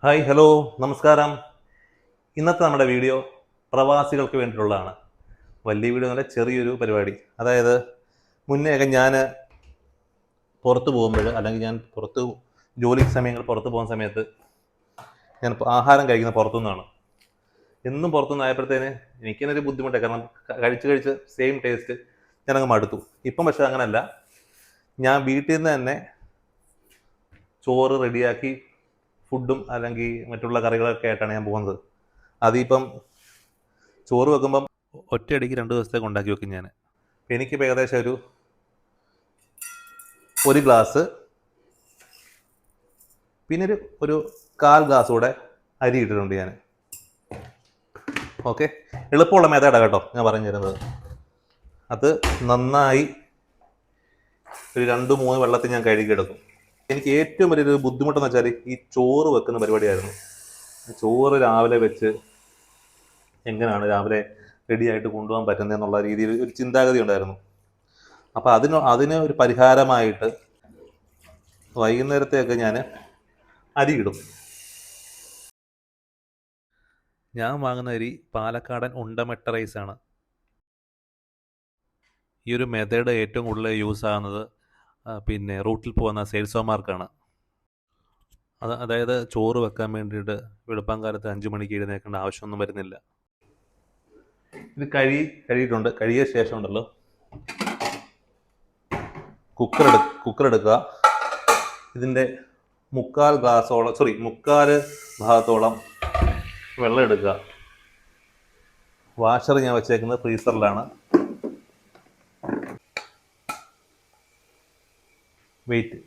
Hi hello നമസ്കാരം. ഇന്നത്തെ നമ്മുടെ വീഡിയോ പ്രവാസികൾക്ക് വേണ്ടിയിട്ടുള്ളതാണ്. വലിയ വീഡിയോ എന്നല്ല, ചെറിയൊരു പരിപാടി. അതായത് മുന്നേയൊക്കെ ഞാൻ പുറത്ത് പോകുമ്പോൾ, അല്ലെങ്കിൽ ഞാൻ പുറത്ത് ജോലി സമയങ്ങൾ പുറത്ത് പോകുന്ന സമയത്ത് ഞാൻ ആഹാരം കഴിക്കുന്ന പുറത്തുനിന്നാണ്. എന്നും പുറത്തുനിന്നായപ്പോഴത്തേന് എനിക്കെന്നൊരു ബുദ്ധിമുട്ടാണ്. കാരണം കഴിച്ച് സെയിം ടേസ്റ്റ് ഞാനങ്ങ് മടുത്തു. ഇപ്പം പക്ഷെ അങ്ങനല്ല. ഞാൻ വീട്ടിൽ നിന്ന് തന്നെ ചോറ് റെഡിയാക്കി ഫുഡും അല്ലെങ്കിൽ മറ്റുള്ള കറികളൊക്കെ ആയിട്ടാണ് ഞാൻ പോകുന്നത്. അതിപ്പം ചോറ് വെക്കുമ്പം ഒറ്റയടിക്ക് 2 ദിവസത്തേക്ക് ഉണ്ടാക്കി വെക്കും ഞാൻ. എനിക്കിപ്പോൾ ഏകദേശം ഒരു ഗ്ലാസ്, പിന്നെ ഒരു 1/4 ഗ്ലാസ് കൂടെ അരി ഇട്ടിട്ടുണ്ട് ഞാൻ. ഓക്കെ, എളുപ്പമുള്ള മെത്തേഡാണ് കേട്ടോ ഞാൻ പറഞ്ഞു തരുന്നത്. അത് നന്നായി ഒരു 2-3 വെള്ളത്തിൽ ഞാൻ കഴുകിയെടുക്കും. എനിക്ക് ഏറ്റവും വലിയൊരു ബുദ്ധിമുട്ടെന്ന് വെച്ചാൽ ഈ ചോറ് വെക്കുന്ന പരിപാടിയായിരുന്നു. ചോറ് രാവിലെ വെച്ച് എങ്ങനെയാണ് രാവിലെ റെഡിയായിട്ട് കൊണ്ടുപോകാൻ പറ്റുന്നതെന്നുള്ള രീതിയിൽ ഒരു ചിന്താഗതി ഉണ്ടായിരുന്നു. അപ്പോൾ അതിന് ഒരു പരിഹാരമായിട്ട് വൈകുന്നേരത്തേക്ക് ഞാൻ അരി ഇടും. ഞാൻ വാങ്ങുന്ന അരി പാലക്കാടൻ ഉണ്ടമെട്ട റൈസാണ്. ഈ ഒരു മെത്തേഡ് ഏറ്റവും കൂടുതൽ യൂസ് ആകുന്നത് പിന്നെ റൂട്ടിൽ പോകുന്ന സെയിൽസ്മാർക്കാണ്. അതായത് ചോറ് വെക്കാൻ വേണ്ടിയിട്ട് വെളുപ്പാങ്കാലത്ത് 5 മണിക്ക് എഴുന്നേൽക്കേണ്ട ആവശ്യമൊന്നും വരുന്നില്ല. ഇത് കഴുകിയിട്ടുണ്ട്. കഴുകിയ ശേഷം ഉണ്ടല്ലോ, കുക്കർ എടുക്കുക. ഇതിൻ്റെ 3/4 ഭാഗത്തോളം വെള്ളം എടുക്കുക. വാഷർ ഞാൻ വെച്ചേക്കുന്നത് ഫ്രീസറിലാണ്. വെയിറ്റ്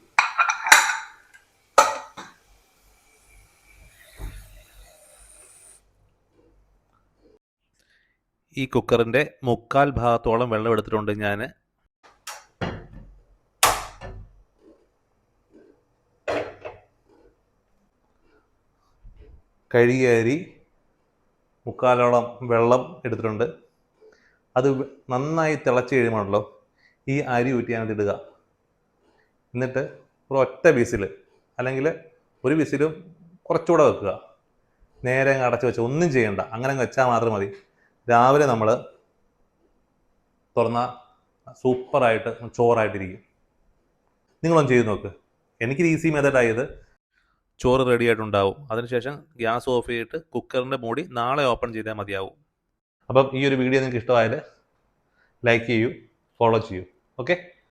ഈ കുക്കറിൻ്റെ 3/4 ഭാഗത്തോളം വെള്ളം എടുത്തിട്ടുണ്ട് ഞാൻ. കഴുകിയ അരി 3/4 വെള്ളം എടുത്തിട്ടുണ്ട്. അത് നന്നായി തിളച്ച് കഴിയുമ്പോഴല്ലോ ഈ അരി ഊറ്റി അതിനകത്ത് ഇടുക. എന്നിട്ട് ഒറ്റ വിസിൽ, അല്ലെങ്കിൽ ഒരു വിസിലും കുറച്ചുകൂടെ വെക്കുക. നേരെ അങ്ങ് അടച്ച് വെച്ച് ഒന്നും ചെയ്യണ്ട, അങ്ങനെ അങ്ങ് വെച്ചാൽ മാത്രം മതി. രാവിലെ നമ്മൾ തുറന്ന സൂപ്പറായിട്ട് ചോറായിട്ടിരിക്കും. നിങ്ങളൊന്ന് ചെയ്ത് നോക്ക്. എനിക്കൊരു ഈസി മെത്തേഡായത്. ചോറ് റെഡി ആയിട്ടുണ്ടാവും. അതിനുശേഷം ഗ്യാസ് ഓഫ് ചെയ്തിട്ട് കുക്കറിൻ്റെ മൂടി നാളെ ഓപ്പൺ ചെയ്താൽ മതിയാവും. അപ്പം ഈ ഒരു വീഡിയോ നിങ്ങൾക്ക് ഇഷ്ടമായാൽ ലൈക്ക് ചെയ്യൂ, ഫോളോ ചെയ്യൂ. ഓക്കെ.